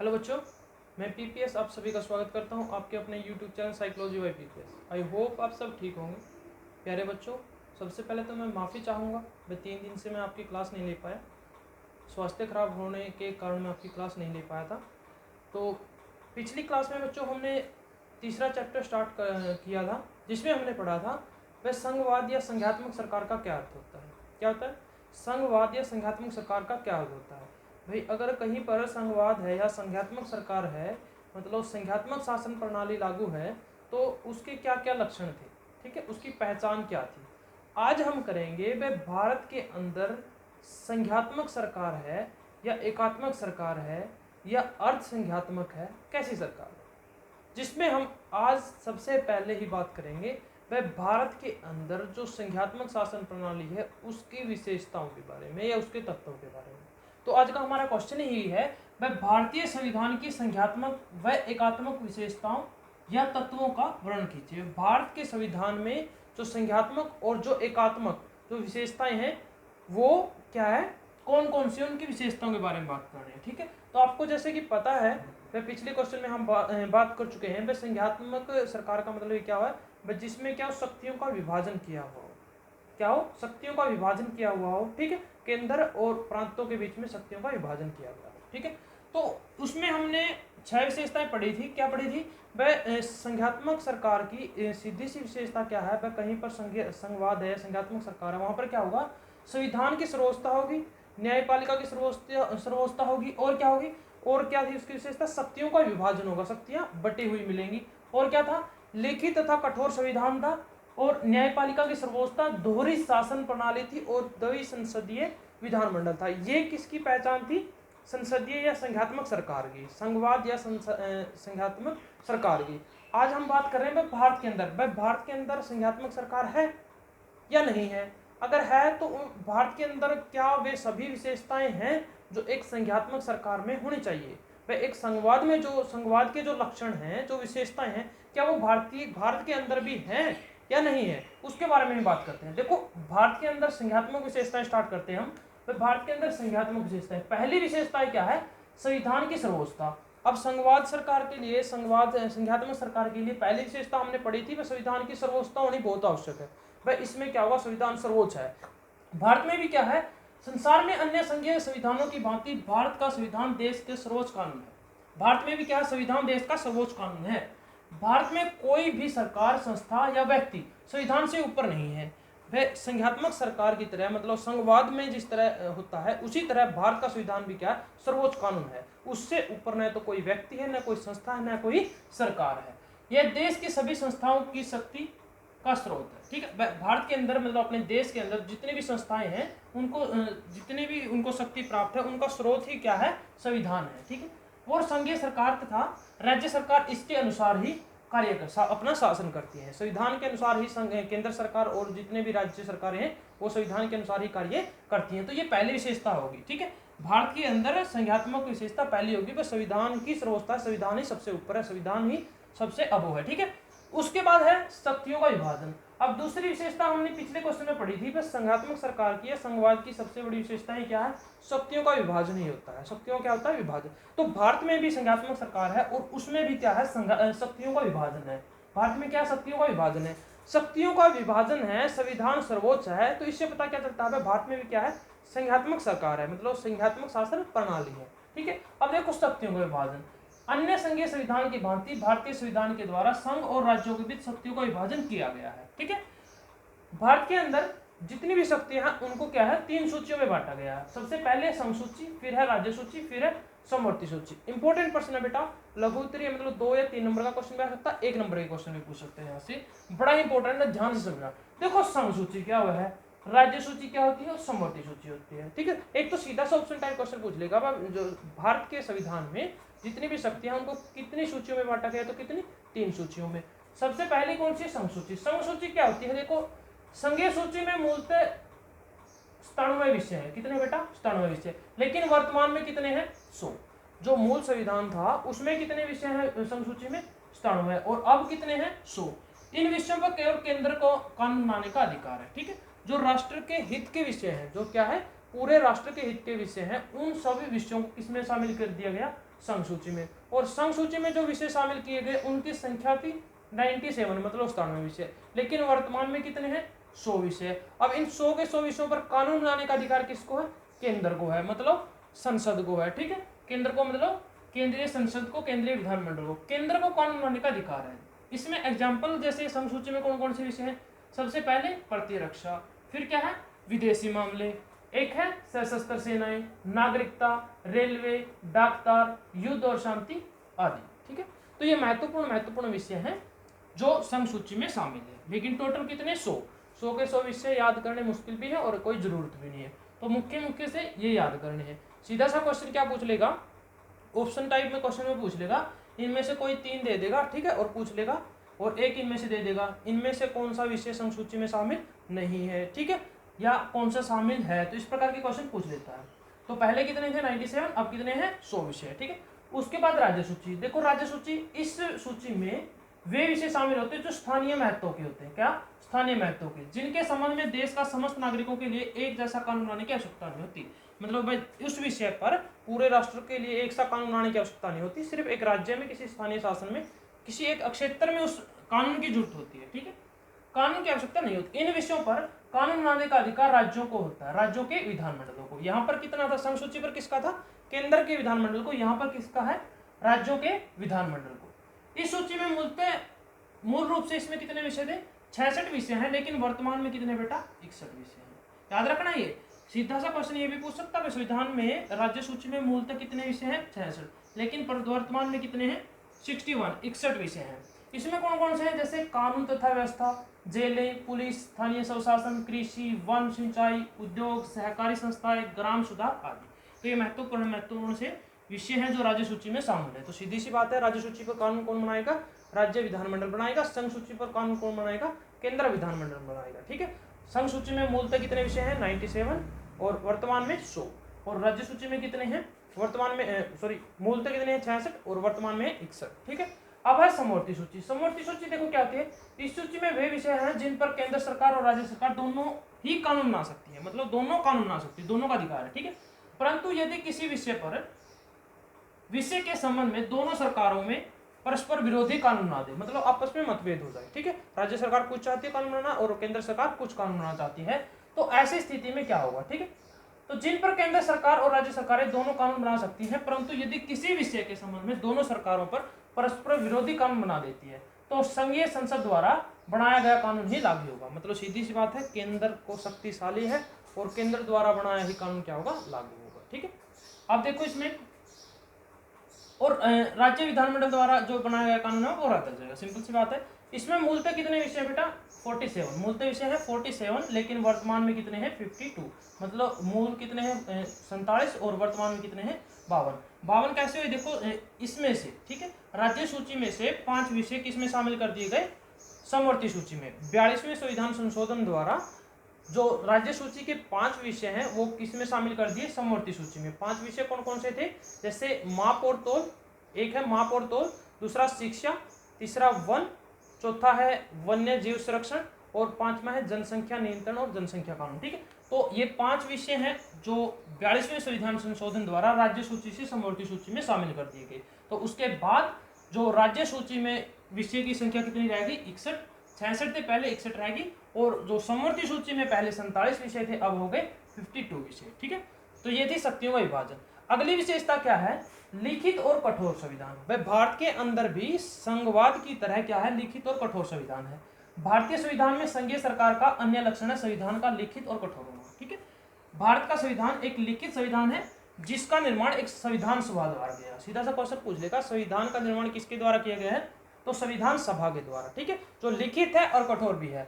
Hello बच्चों, मैं PPS आप सभी का स्वागत करता हूं आपके अपने YouTube channel psychology by PPS. I hope आप सब ठीक होंगे। प्यारे बच्चों, सबसे पहले तो मैं माफ़ी चाहूँगा, मैं 3 दिन से मैं आपकी क्लास नहीं ले पाया। स्वास्थ्य खराब होने के कारण मैं आपकी क्लास नहीं ले पाया था। तो पिछली क्लास में बच्चों हमने तीसरा चैप्टर स्टार्ट किया था, जिसमें हमने पढ़ा था वह संघवाद या संघात्मक सरकार का क्या अर्थ होता है। क्या होता है संघवाद या संघात्मक सरकार का क्या अर्थ होता है? भाई, अगर कहीं पर संघवाद है या संघात्मक सरकार है, मतलब संघात्मक शासन प्रणाली लागू है, तो उसके क्या क्या लक्षण थे, ठीक है, उसकी पहचान क्या थी। आज हम करेंगे वह भारत के अंदर संघात्मक सरकार है या एकात्मक सरकार है या अर्ध संघात्मक है, कैसी सरकार है, जिसमें हम आज सबसे पहले ही बात करेंगे वह भारत के अंदर जो संघात्मक शासन प्रणाली है उसकी विशेषताओं के बारे में या उसके तत्वों के बारे में। तो आज का हमारा क्वेश्चन ही है, वह भारतीय संविधान की संघात्मक व एकात्मक विशेषताओं या तत्वों का वर्णन कीजिए। भारत के संविधान में जो संघात्मक और जो एकात्मक जो विशेषताएं हैं वो क्या है, कौन कौन सी, उनकी विशेषताओं के बारे में बात कर रहे हैं। ठीक है, तो आपको जैसे कि पता है, वह पिछले क्वेश्चन में हम बात कर चुके हैं, वह संघात्मक सरकार का मतलब क्या हुआ है, जिसमें क्या शक्तियों का विभाजन किया हुआ हो, क्या हो, शक्तियों का विभाजन किया हुआ हो। ठीक है, केंद्र और प्रांतों के बीच में शक्तियों का विभाजन किया गया। ठीक है, तो उसमें हमने 6 विशेषताएं पढ़ी थी। क्या पढ़ी थी? वह संघात्मक सरकार की सीधी सी विशेषता क्या है, वह कहीं पर संघवाद है, संघात्मक सरकार है, वहां पर क्या होगा, संविधान की सर्वोच्चता होगी, न्यायपालिका की सर्वोच्चता होगी, और क्या होगी, और क्या थी उसकी विशेषता, शक्तियों का विभाजन होगा, शक्तियां बटी हुई मिलेंगी, और क्या था, लिखित तथा कठोर संविधान था, और न्यायपालिका की सर्वोच्चता, दोहरी शासन प्रणाली थी, और द्वि संसदीय विधानमंडल था। ये किसकी पहचान थी? संसदीय या संघात्मक सरकार की, संघवाद या संघात्मक सरकार की। आज हम बात कर रहे हैं भारत के अंदर, भारत के अंदर संघात्मक सरकार है या नहीं है। अगर है तो भारत के अंदर क्या वे सभी विशेषताएं हैं जो एक संघात्मक सरकार में होनी चाहिए। वह एक संघवाद में जो संघवाद के जो लक्षण हैं, जो विशेषताएं हैं, क्या वो भारत के अंदर भी हैं या नहीं है, उसके बारे में बात करते हैं। देखो, भारत के अंदर संघात्मक विशेषताएं स्टार्ट करते हैं हम। तो भारत के अंदर संघात्मक विशेषताएं, पहली विशेषता क्या है, संविधान की सर्वोच्चता। अब संघवाद सरकार के लिए, संघात्मक सरकार के लिए पहली विशेषता हमने पढ़ी थी, वह संविधान की सर्वोच्चता होनी बहुत आवश्यक है। वह इसमें क्या होगा, संविधान सर्वोच्च है। भारत में भी क्या है, संसार में अन्य संघीय संविधानों की भांति भारत का संविधान देश के सर्वोच्च कानून है। भारत में भी क्या है, संविधान देश का सर्वोच्च कानून है। भारत में कोई भी सरकार, संस्था या व्यक्ति संविधान से ऊपर नहीं है। वह संघात्मक सरकार की तरह, मतलब संघवाद में जिस तरह होता है, उसी तरह भारत का संविधान भी क्या है, सर्वोच्च कानून है। उससे ऊपर न तो कोई व्यक्ति है, न कोई संस्था है, न कोई सरकार है। यह देश की सभी संस्थाओं की शक्ति का स्रोत है। ठीक है, भारत के अंदर, मतलब अपने देश के अंदर जितने भी संस्थाएं हैं, उनको जितने भी उनको शक्ति प्राप्त है, उनका स्रोत ही क्या है, संविधान है। ठीक है, और संघीय सरकार तथा राज्य सरकार इसके अनुसार ही कार्य अपना शासन करती है। संविधान के अनुसार ही केंद्र सरकार और जितने भी राज्य सरकारें हैं वो संविधान के अनुसार ही कार्य करती हैं। तो ये पहली विशेषता होगी। ठीक है, भारत के अंदर संघात्मक विशेषता पहली होगी, वह संविधान की सर्वोच्चता, संविधान ही सबसे ऊपर है, संविधान ही सबसे अबोव है। ठीक है, उसके बाद है शक्तियों का विभाजन। अब दूसरी विशेषता हमने पिछले क्वेश्चन में पढ़ी थी, बस संघात्मक सरकार की या संघवाद की सबसे बड़ी विशेषताएं क्या है, शक्तियों का विभाजन ही होता है। शक्तियों क्या होता है, विभाजन। तो भारत में भी संघात्मक सरकार है और उसमें भी क्या है, शक्तियों का विभाजन है। भारत में क्या शक्तियों का विभाजन है, शक्तियों का विभाजन है, संविधान सर्वोच्च है। तो इससे पता क्या चलता है, भारत में भी क्या है, संघात्मक सरकार है, मतलब संघात्मक शासन प्रणाली है। ठीक है, अब देखो शक्तियों का विभाजन, अन्य संघीय संविधान की भांति भारतीय संविधान के द्वारा संघ और राज्यों के बीच शक्तियों का विभाजन किया गया है। ठीक है, भारत के अंदर जितनी भी शक्तियां हैं उनको क्या है, 3 सूचियों में बांटा गया है। सबसे पहले संघ सूची, फिर है राज्य सूची, फिर है समवर्ती सूची। इंपॉर्टेंट प्रश्न है बेटा, लघु उत्तरीय, मतलब 2 या 3 नंबर का क्वेश्चन भी आ सकता है, 1 नंबर के क्वेश्चन भी पूछ सकते हैं। यहाँ से बड़ा इंपॉर्टेंट है, ध्यान से समझना। देखो, संघ सूची क्या हुआ है, राज्य सूची क्या होती है, और समवर्ती सूची होती है। ठीक है, एक तो सीधा सा ऑप्शन टाइप क्वेश्चन पूछ लेगा, जो भारत के संविधान में जितनी भी शक्तियां उनको कितनी सूचियों में बांटा गया, तो कितनी, 3 सूचियों में। सबसे पहले कौन सी, संघ सूची। संघ सूची क्या होती है, देखो, संघीय सूची में मूलतः 97 विषय है। कितने बेटा, 97 विषय, लेकिन वर्तमान में कितने हैं, 100। जो मूल संविधान था उसमें कितने विषय हैं संघ सूची में, 97, और अब कितने हैं, 100। इन विषयों पर केवल केंद्र को कानून बनाने का अधिकार है। ठीक है, जो राष्ट्र के हित के विषय हैं, जो क्या है, पूरे राष्ट्र के हित के विषय हैं, उन सभी विषयों को किसमें शामिल कर दिया गया, संघ सूची में। और संघ सूची में जो विषय शामिल किए गए उनकी संख्या थी 97, मतलब 97 विषय, लेकिन वर्तमान में कितने हैं, 100 विषय। अब इन 100 के 100 विषयों पर कानून बनाने का अधिकार किसको है, केंद्र को है, मतलब संसद को है, ठीक है। केंद्र को मतलब केंद्रीय संसद को, केंद्रीय विधानमंडल को, केंद्र को कानून बनाने का अधिकार है। इसमें एग्जाम्पल जैसे संघ सूची में कौन कौन से विषय हैं, सबसे पहले प्रतिरक्षा, फिर क्या है, विदेशी मामले, एक है सशस्त्र सेनाएं, नागरिकता, रेलवे, डाकतार, युद्ध और शांति आदि, ठीक है। तो ये महत्वपूर्ण विषय हैं जो संघ सूची में शामिल है। लेकिन टोटल कितने, 100 के 100 विषय याद करने मुश्किल भी है और कोई जरूरत भी नहीं है, तो मुख्य से ये याद करने हैं। सीधा सा क्वेश्चन क्या पूछ लेगा, ऑप्शन टाइप में क्वेश्चन में पूछ लेगा, इनमें से कोई 3 दे देगा, ठीक है, और पूछ लेगा, और एक इनमें से दे देगा, इनमें से कौन सा विषय संघ सूची में शामिल नहीं है, ठीक है, या कौन सा शामिल है। तो इस प्रकार के क्वेश्चन पूछ लेता है। तो पहले कितने थे, 97, अब कितने हैं, 100 विषय, ठीक है। उसके बाद राज्य सूची, देखो राज्य सूची, इस सूची में वे विषय शामिल होते हैं जो स्थानीय महत्व के होते हैं, क्या, स्थानीय महत्व के, जिनके संबंध में देश का समस्त नागरिकों के लिए एक जैसा कानून बनाने की आवश्यकता नहीं होती। मतलब भाई उस विषय पर पूरे राष्ट्र के लिए एक सा कानून बनाने की आवश्यकता नहीं होती, सिर्फ एक राज्य में, किसी स्थानीय शासन में, किसी एक क्षेत्र में उस कानून की जरूरत होती है, ठीक है, कानून की आवश्यकता नहीं होती। इन विषयों पर कानून बनाने का अधिकार राज्यों को होता है, राज्यों के विधानमंडलों को। यहाँ पर कितना था, संघ सूची पर किसका था, केंद्र के विधानमंडल को, यहाँ पर किसका है, राज्यों के विधानमंडल को। इस सूची में मूल रूप से इसमें कितने विषय थे, 66 विषय हैं, लेकिन वर्तमान में कितने बेटा, 61 विषय हैं। याद रखना, ये सीधा सा क्वेश्चन ये भी पूछ सकता है, संविधान में राज्य सूची में मूलतः कितने विषय हैं, 66, लेकिन वर्तमान में कितने हैं, 61 विषय हैं। इसमें कौन कौन से हैं, जैसे कानून तथा व्यवस्था, जेलें, पुलिस, स्थानीय स्वशासन, कृषि, वन, सिंचाई, उद्योग, सहकारी संस्थाएं, ग्राम सुधार आदि। तो ये महत्वपूर्ण से विषय हैं जो राज्य सूची में शामिल है। तो सीधी सी बात है, राज्य सूची पर कानून कौन बनाएगा, राज्य विधानमंडल बनाएगा। संघ सूची पर कानून कौन बनाएगा, केंद्र विधानमंडल बनाएगा, ठीक है। संघ सूची में मूलतः कितने विषय हैं, 97, और वर्तमान में 100, और राज्य सूची में कितने हैं, वर्तमान में मूलतः कितने हैं, 66, और वर्तमान में 61, ठीक है। अब है समवर्ती सूची। समवर्ती सूची देखो क्या होती है, इस सूची में वे विषय हैं जिन पर केंद्र सरकार और राज्य सरकार दोनों ही कानून बना सकती है, मतलब दोनों कानून बना सकती है, दोनों का अधिकार है, ठीक है। परंतु यदि किसी विषय के संबंध में दोनों सरकारों में परस्पर विरोधी कानून बना दे, मतलब आपस में मतभेद हो जाए, ठीक है, राज्य सरकार कुछ चाहती है कानून बनाना और केंद्र सरकार कुछ कानून बनाना चाहती है, तो ऐसी स्थिति में क्या होगा, ठीक है। तो जिन पर केंद्र सरकार और राज्य सरकारें दोनों कानून बना सकती हैं, परंतु यदि किसी विषय के संबंध में दोनों सरकारों पर परस्पर विरोधी कानून बना देती है, तो संघीय संसद द्वारा बनाया गया कानून ही लागू होगा। मतलब सीधी सी बात है, केंद्र को शक्तिशाली है और केंद्र द्वारा बनाया ही कानून क्या होगा, लागू होगा, ठीक है। अब देखो इसमें, और राज्य विधानमंडल द्वारा जो बनाया गया कानून है वो रद्द हो जाएगा, सिंपल सी बात है। इसमें मूलतः कितने विषय है बेटा, 47, मूलतः विषय है 47, लेकिन वर्तमान में कितने हैं, 52, मतलब मूल कितने हैं, 47, और वर्तमान में कितने हैं, 52 कैसे हुए, देखो इसमें से, ठीक है, राज्य सूची में से 5 विषय किसमें शामिल कर दिए गए, समवर्ती सूची में। 42वें संविधान संशोधन द्वारा जो राज्य सूची के 5 विषय हैं वो किसमें शामिल कर दिए, समवर्ती सूची में। 5 विषय कौन कौन से थे, जैसे माप और तोल, एक है माप और तोल, दूसरा शिक्षा, तीसरा वन, चौथा है वन्य जीव संरक्षण, और 5वां है जनसंख्या नियंत्रण और जनसंख्या कानून, ठीक है। तो ये 5 विषय हैं जो 42वें संविधान संशोधन द्वारा राज्य सूची से समवर्ती सूची में शामिल कर दिए गए। तो उसके बाद जो राज्य सूची में विषय की संख्या कितनी रहेगी, 61, 66 थे पहले, 61 रहेगी, और जो समवर्ती सूची में पहले 47 विषय थे अब हो गए 52 विषय, ठीक है। तो ये थी शक्तियों का विभाजन। अगली विशेषता क्या है, लिखित और कठोर संविधान। वह भारत के अंदर भी संघवाद की तरह क्या है, लिखित और कठोर संविधान है। भारतीय संविधान में संघीय सरकार का अन्य लक्षण है संविधान का लिखित और कठोर होना, ठीक है। भारत का संविधान एक लिखित संविधान है जिसका निर्माण एक संविधान सभा द्वारा गया। सीधा सा क्वेश्चन पूछ लेगा, संविधान का निर्माण किसके द्वारा किया गया है, तो संविधान सभा के द्वारा, ठीक है, जो लिखित है और कठोर भी है।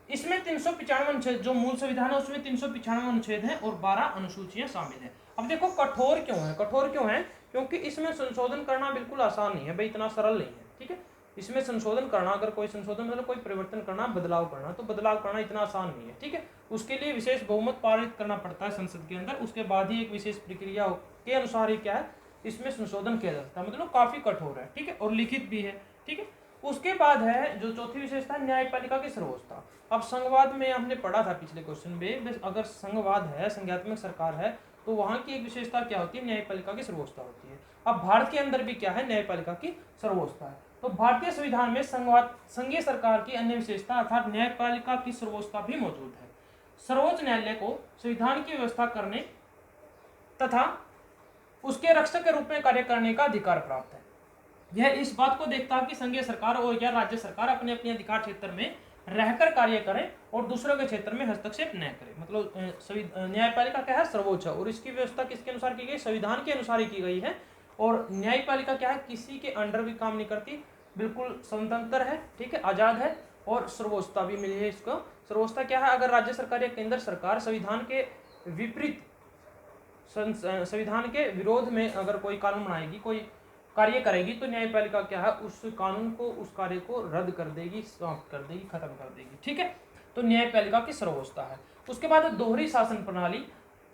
इसमें 395 अनुच्छेद, जो मूल संविधान है उसमें 395 अनुच्छेद हैं और 12 अनुसूचियां शामिल हैं। अब देखो कठोर क्यों है, कठोर क्यों है, क्योंकि इसमें संशोधन करना बिल्कुल आसान नहीं है भाई, इतना सरल नहीं है, ठीक है। इसमें संशोधन करना, अगर कोई संशोधन मतलब कोई परिवर्तन करना, बदलाव करना, तो बदलाव करना इतना आसान नहीं है, ठीक है। उसके लिए विशेष बहुमत पारित करना पड़ता है संसद के अंदर, उसके बाद ही एक विशेष प्रक्रिया के अनुसार ही क्या है, इसमें संशोधन किया जा सकता है, मतलब काफी कठोर है, ठीक है, और लिखित भी है, ठीक है। उसके बाद है जो चौथी विशेषता है न्यायपालिका की सर्वोच्चता। अब संघवाद में हमने पढ़ा था पिछले क्वेश्चन में, अगर संघवाद है, संघात्मक सरकार है, तो वहां की एक विशेषता क्या होती है, न्यायपालिका की सर्वोच्चता होती है। अब भारत के अंदर भी क्या है, न्यायपालिका की सर्वोच्चता है। तो भारतीय संविधान में संघवाद संघीय सरकार की अन्य विशेषता अर्थात न्यायपालिका की सर्वोच्चता भी मौजूद है। सर्वोच्च न्यायालय को संविधान की व्यवस्था करने तथा उसके रक्षक के रूप में कार्य करने का अधिकार प्राप्त है। यह इस बात को देखता है कि संघीय सरकार और या राज्य सरकार अपने अपने अधिकार क्षेत्र में रहकर कार्य करें और दूसरों के क्षेत्र में हस्तक्षेप न करें। मतलब न्यायपालिका क्या है, सर्वोच्च है, और इसकी व्यवस्था किसके अनुसार की गई, संविधान के अनुसार ही की गई है। और न्यायपालिका क्या है, किसी के अंडर भी काम नहीं करती, बिल्कुल स्वतंत्र है, ठीक है, आजाद है, और सर्वोच्चता भी मिली है इसको। सर्वोच्चता क्या है, अगर राज्य सरकार या केंद्र सरकार संविधान के विपरीत, संविधान के विरोध में अगर कोई कानून बनाएगी, कोई कार्य करेगी, तो न्यायपालिका क्या है, उस कानून को, उस कार्य को रद्द कर देगी, समाप्त कर देगी, खत्म कर देगी, ठीक है। तो न्यायपालिका की सर्वोच्चता है। उसके बाद दोहरी शासन प्रणाली।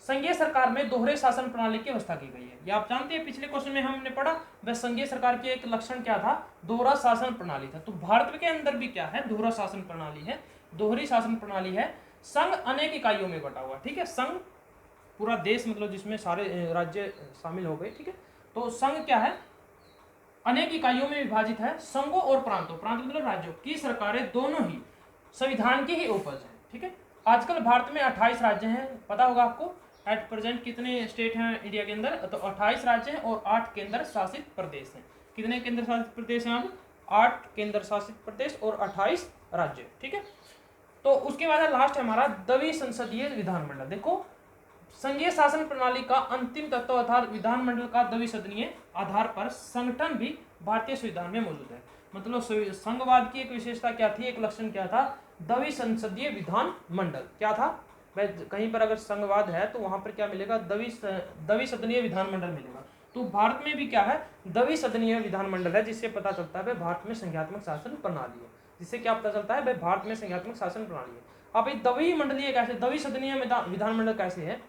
संघीय सरकार में दोहरे शासन प्रणाली की व्यवस्था की गई है। ये आप जानते हैं, पिछले क्वेश्चन में हमने पढ़ा, वह संघीय सरकार की एक लक्षण क्या था, दोहरा शासन प्रणाली था। तो भारत के अंदर भी क्या है, दोहरा शासन प्रणाली है, दोहरी शासन प्रणाली है। संघ अनेक इकाइयों में बटा हुआ, ठीक है, संघ पूरा देश, मतलब जिसमें सारे राज्य शामिल हो गए, ठीक है। तो संघ क्या है, अनेक इकाइयों में विभाजित है। संघों और प्रांतों, प्रांत मतलब राज्यों की सरकारें दोनों ही संविधान की ही उपज है, ठीक है। आजकल भारत में 28 राज्य हैं, पता होगा आपको। एट प्रेजेंट कितने स्टेट हैं इंडिया के अंदर, तो 28 राज्य हैं और 8 केंद्र शासित प्रदेश हैं। कितने केंद्र शासित प्रदेश हैं अब, 8 केंद्र शासित प्रदेश और 28 राज्य, ठीक है। तो उसके बाद लास्ट है हमारा द्वि संसदीय विधानमंडल। देखो, संघीय शासन प्रणाली का अंतिम तत्व अर्थात विधानमंडल का द्विसदनीय आधार पर संगठन भी भारतीय संविधान में मौजूद है। मतलब संघवाद की एक विशेषता क्या थी, एक लक्षण क्या था, द्वि संसदीय विधानमंडल क्या था। कहीं पर अगर संघवाद है तो वहां पर क्या मिलेगा, द्वि सदनीय विधानमंडल मिलेगा। तो भारत में भी क्या है, द्वि सदनीय विधानमंडल है, जिससे पता चलता है भारत में संघात्मक शासन प्रणाली है। जिससे क्या पता चलता है, भारत में संघात्मक शासन प्रणाली है। अब द्वि मंडलीय कैसे, द्वि सदनीय विधानमंडल कैसे है,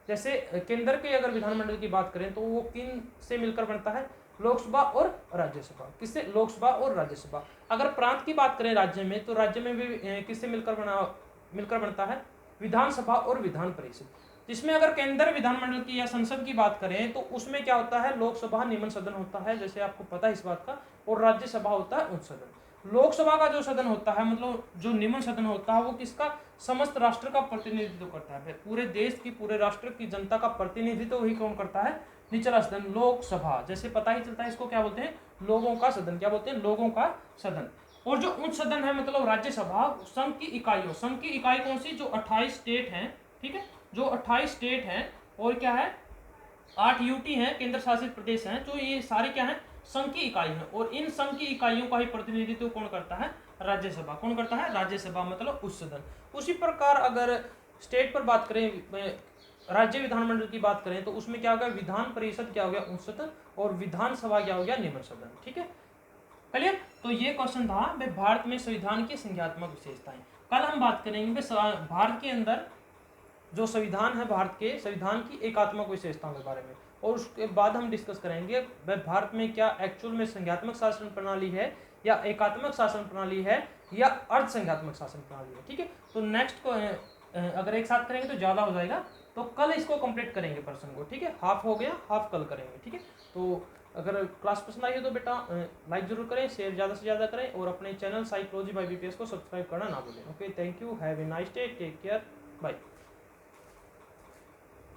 जैसे केंद्र के अगर विधानमंडल की बात करें तो वो किन से मिलकर बनता है, लोकसभा और राज्यसभा। किससे, लोकसभा और राज्यसभा। अगर प्रांत की बात करें राज्य में, तो राज्य में भी किससे मिलकर बनता है, विधानसभा और विधान परिषद। जिसमें अगर केंद्र विधानमंडल की या संसद की बात करें तो उसमें क्या होता है, लोकसभा निम्न सदन होता है, जैसे आपको पता है इस बात का, और राज्यसभा होता है उच्च सदन। लोकसभा का जो सदन होता है, मतलब जो निम्न सदन होता है, वो किसका, समस्त राष्ट्र का प्रतिनिधित्व करता है। पूरे देश की, पूरे राष्ट्र की जनता का प्रतिनिधित्व वही कौन करता है, निचला सदन लोकसभा। जैसे पता ही चलता है, इसको क्या बोलते हैं, लोगों का सदन। क्या बोलते हैं, लोगों का सदन। और जो उच्च सदन है मतलब राज्यसभा, संघ की इकाइयों, संघ की इकाई कौन सी, जो 28 स्टेट हैं, ठीक है, जो 28 स्टेट हैं, और क्या है, 8 यूटी हैं, केंद्र शासित प्रदेश हैं, जो ये सारे क्या है, संघ की इकाई है। और इन संघ की इकाइयों का ही प्रतिनिधित्व कौन करता है, राज्यसभा। कौन करता है, राज्यसभा, मतलब उच्च सदन। उसी प्रकार अगर स्टेट पर बात करें, राज्य विधानमंडल की बात करें, तो उसमें क्या होगा, विधान परिषद क्या हो गया, उच्च सदन, और विधानसभा क्या हो गया, निम्न सदन, ठीक है, क्लियर। तो ये क्वेश्चन था भारत में संविधान की संज्ञात्मक विशेषताएं। कल हम बात करेंगे भारत के अंदर जो संविधान है, भारत के संविधान की एकात्मक विशेषताओं के बारे में, और उसके बाद हम डिस्कस करेंगे भारत में क्या एक्चुअल में संज्ञात्मक शासन प्रणाली है, या एकात्मक शासन प्रणाली है, या अर्ध संज्ञात्मक शासन प्रणाली है, ठीक है। तो नेक्स्ट को अगर एक साथ करेंगे तो ज़्यादा हो जाएगा, तो कल इसको कंप्लीट करेंगे पर्सन को, ठीक है। हाफ हो गया, हाफ कल करेंगे, ठीक है। तो अगर क्लास पसंद आई हो तो बेटा लाइक जरूर करें, शेयर ज़्यादा से ज़्यादा करें, और अपने चैनल साइकोलॉजी बाय बीपीएस को सब्सक्राइब करना ना भूलें। Okay, thank you, have a nice day, take care, bye.